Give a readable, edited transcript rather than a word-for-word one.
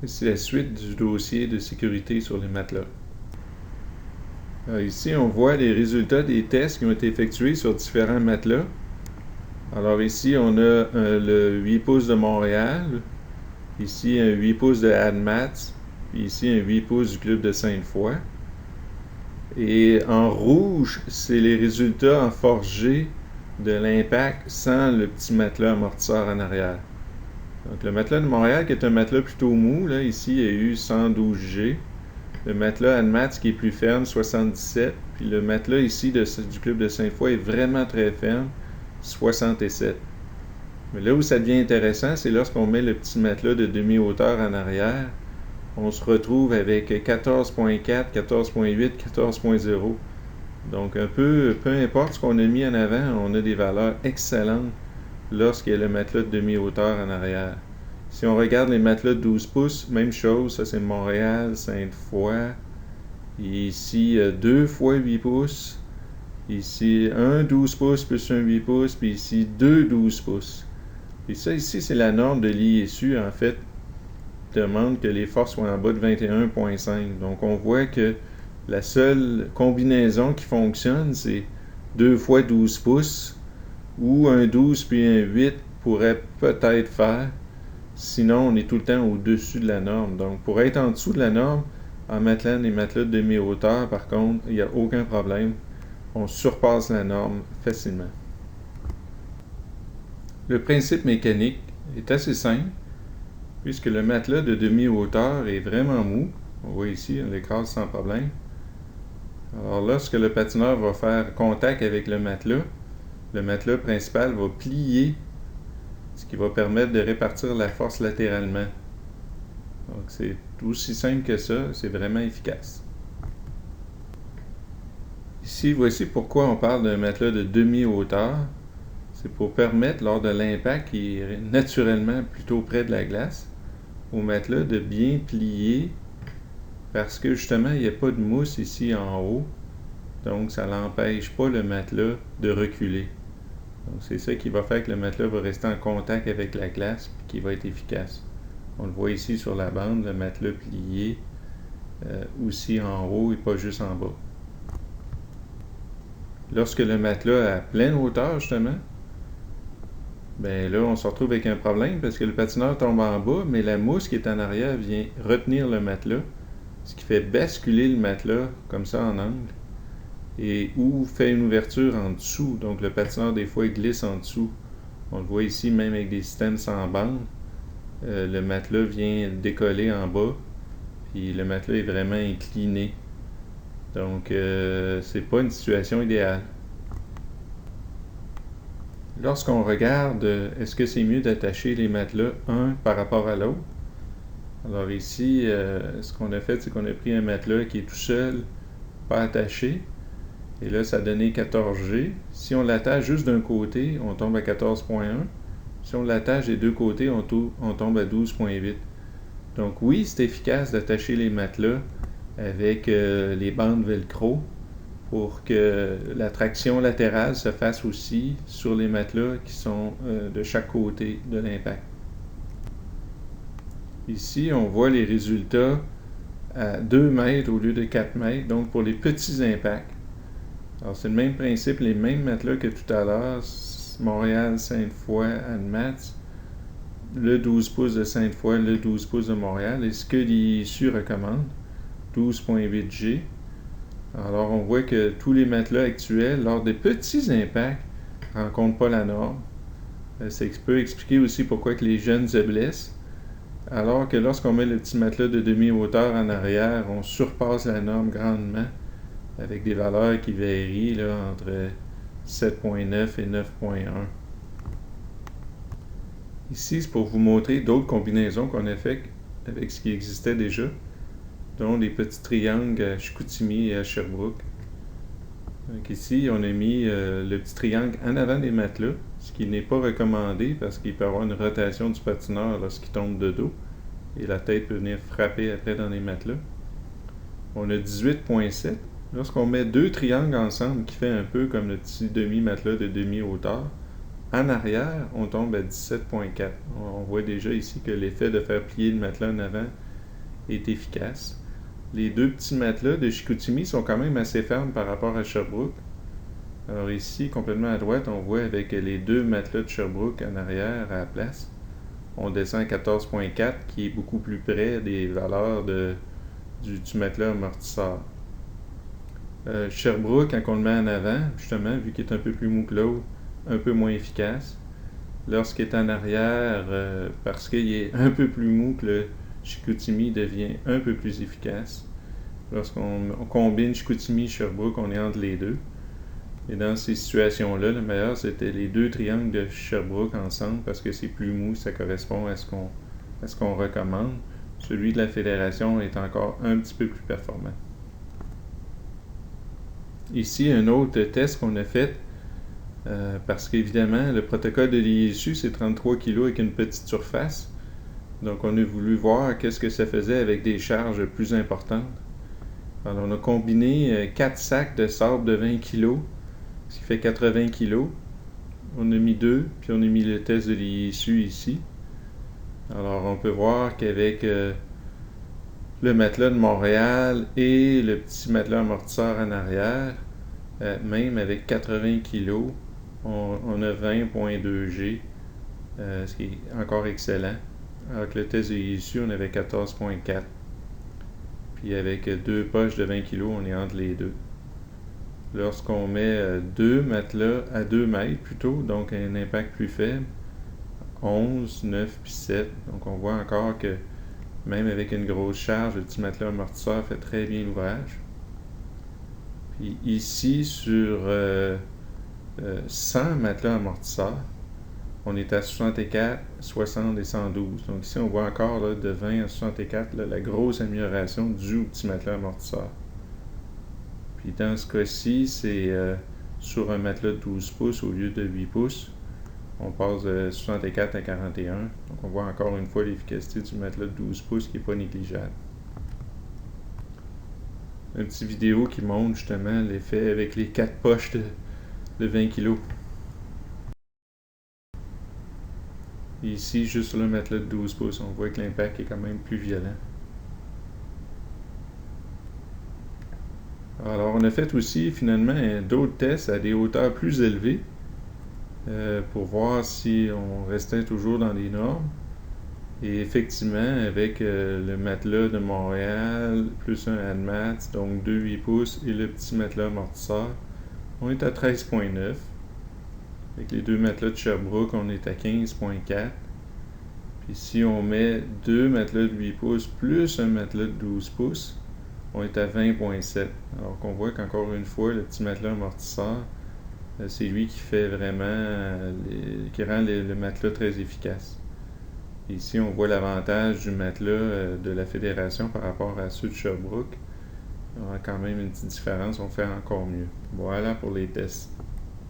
C'est la suite du dossier de sécurité sur les matelas. Alors ici, on voit les résultats des tests qui ont été effectués sur différents matelas. Alors ici, on a le 8 pouces de Montréal, ici un 8 pouces de AdMats, puis ici un 8 pouces du Club de Sainte-Foy. Et en rouge, c'est les résultats en forgé de l'impact sans le petit matelas amortisseur en arrière. Donc le matelas de Montréal, qui est un matelas plutôt mou, là, ici, il y a eu 112 G. Le matelas AdMats qui est plus ferme, 77. Puis le matelas ici du Club de Sainte-Foy est vraiment très ferme, 67. Mais là où ça devient intéressant, c'est lorsqu'on met le petit matelas de demi-hauteur en arrière, on se retrouve avec 14.4, 14.8, 14.0. Donc peu importe ce qu'on a mis en avant, on a des valeurs excellentes lorsqu'il y a le matelas de demi-hauteur en arrière. Si on regarde les matelas de 12 pouces, même chose, ça c'est Montréal, Sainte-Foy. Ici, 2 fois 8 pouces. Ici, un 12 pouces plus un 8 pouces, puis ici, 2 12 pouces. Et ça ici, c'est la norme de l'ISU, en fait, demande que les forces soient en bas de 21.5. Donc on voit que la seule combinaison qui fonctionne, c'est 2 fois 12 pouces, ou un 12 puis un 8 pourrait peut-être faire. Sinon, on est tout le temps au-dessus de la norme. Donc, pour être en dessous de la norme, en mettant les matelas de demi-hauteur, par contre, il n'y a aucun problème. On surpasse la norme facilement. Le principe mécanique est assez simple, puisque le matelas de demi-hauteur est vraiment mou. On voit ici, on l'écrase sans problème. Alors, lorsque le patineur va faire contact avec le matelas principal va plier, ce qui va permettre de répartir la force latéralement. Donc, c'est aussi simple que ça, c'est vraiment efficace. Ici, voici pourquoi on parle d'un matelas de demi-hauteur. C'est pour permettre, lors de l'impact qui est naturellement plutôt près de la glace, au matelas de bien plier parce que justement, il n'y a pas de mousse ici en haut. Donc, ça n'empêche pas le matelas de reculer. Donc, c'est ça qui va faire que le matelas va rester en contact avec la glace et qui va être efficace. On le voit ici sur la bande, le matelas plié aussi en haut et pas juste en bas. Lorsque le matelas est à pleine hauteur, justement, ben là, on se retrouve avec un problème parce que le patineur tombe en bas, mais la mousse qui est en arrière vient retenir le matelas, ce qui fait basculer le matelas comme ça en angle et ou fait une ouverture en dessous. Donc le patineur, des fois, il glisse en dessous. On le voit ici, même avec des systèmes sans bande. Le matelas vient décoller en bas, puis le matelas est vraiment incliné. Donc, c'est pas une situation idéale. Lorsqu'on regarde, est-ce que c'est mieux d'attacher les matelas un par rapport à l'autre? Alors ici, ce qu'on a fait, c'est qu'on a pris un matelas qui est tout seul, pas attaché. Et là, ça a donné 14G. Si on l'attache juste d'un côté, on tombe à 14.1. Si on l'attache des deux côtés, on tombe à 12.8. Donc oui, c'est efficace d'attacher les matelas avec les bandes velcro pour que la traction latérale se fasse aussi sur les matelas qui sont de chaque côté de l'impact. Ici, on voit les résultats à 2 mètres au lieu de 4 mètres, donc pour les petits impacts. Alors, c'est le même principe, les mêmes matelas que tout à l'heure, Montréal, Sainte-Foy, AdMats, le 12 pouces de Sainte-Foy, le 12 pouces de Montréal, et ce que l'ISU recommande, 12.8 G. Alors, on voit que tous les matelas actuels, lors des petits impacts, ne rencontrent pas la norme. Ça peut expliquer aussi pourquoi que les jeunes se blessent. Alors que lorsqu'on met le petit matelas de demi-hauteur en arrière, on surpasse la norme grandement, avec des valeurs qui varient là, entre 7.9 et 9.1. Ici, c'est pour vous montrer d'autres combinaisons qu'on a faites avec ce qui existait déjà, dont les petits triangles à Chicoutimi et à Sherbrooke. Donc ici, on a mis le petit triangle en avant des matelas, ce qui n'est pas recommandé parce qu'il peut y avoir une rotation du patineur lorsqu'il tombe de dos et la tête peut venir frapper après dans les matelas. On a 18.7. Lorsqu'on met deux triangles ensemble, qui fait un peu comme le petit demi-matelas de demi-hauteur, en arrière, on tombe à 17.4. On voit déjà ici que l'effet de faire plier le matelas en avant est efficace. Les deux petits matelas de Chicoutimi sont quand même assez fermes par rapport à Sherbrooke. Alors ici, complètement à droite, on voit avec les deux matelas de Sherbrooke en arrière à la place. On descend à 14.4 qui est beaucoup plus près des valeurs du matelas amortisseur. Sherbrooke, quand on le met en avant, justement, vu qu'il est un peu plus mou que l'autre, un peu moins efficace. Lorsqu'il est en arrière, parce qu'il est un peu plus mou que le Chicoutimi, devient un peu plus efficace. Lorsqu'on combine Chicoutimi et Sherbrooke, on est entre les deux. Et dans ces situations-là, le meilleur, c'était les deux triangles de Sherbrooke ensemble, parce que c'est plus mou, ça correspond à ce qu'on recommande. Celui de la Fédération est encore un petit peu plus performant. Ici, un autre test qu'on a fait, parce qu'évidemment, le protocole de l'ISU, c'est 33 kg avec une petite surface. Donc, on a voulu voir qu'est-ce que ça faisait avec des charges plus importantes. Alors, on a combiné 4 sacs de sable de 20 kg, ce qui fait 80 kg. On a mis 2, puis on a mis le test de l'ISU ici. Alors, on peut voir qu'avec le matelas de Montréal et le petit matelas amortisseur en arrière, même avec 80 kg, on a 20.2 G, ce qui est encore excellent. Avec le test de l'ISU, on avait 14.4. Puis avec deux poches de 20 kg, on est entre les deux. Lorsqu'on met deux matelas à 2 mètres plutôt, donc un impact plus faible, 11, 9 puis 7. Donc on voit encore que même avec une grosse charge, le petit matelas amortisseur fait très bien l'ouvrage. Puis ici, sur 100 matelas amortisseurs, on est à 64, 60 et 112. Donc ici, on voit encore là, de 20 à 64 là, la grosse amélioration due au petit matelas amortisseur. Puis dans ce cas-ci, c'est sur un matelas de 12 pouces au lieu de 8 pouces. On passe de 64 à 41. Donc on voit encore une fois l'efficacité du matelas de 12 pouces qui n'est pas négligeable. Une petite vidéo qui montre justement l'effet avec les 4 poches de 20 kg. Ici, juste sur le matelas de 12 pouces, on voit que l'impact est quand même plus violent. Alors, on a fait aussi finalement d'autres tests à des hauteurs plus élevées pour voir si on restait toujours dans les normes. Et effectivement, avec le matelas de Montréal, plus un ADMATS, donc 2 8 pouces et le petit matelas amortisseur, on est à 13.9. Avec les deux matelas de Sherbrooke, on est à 15.4. Puis si on met deux matelas de 8 pouces plus un matelas de 12 pouces, on est à 20.7. Alors qu'on voit qu'encore une fois, le petit matelas amortisseur, c'est lui qui fait vraiment, qui rend le matelas très efficace. Ici, on voit l'avantage du matelas de la Fédération par rapport à ceux de Sherbrooke. On a quand même une petite différence, on fait encore mieux. Voilà pour les tests.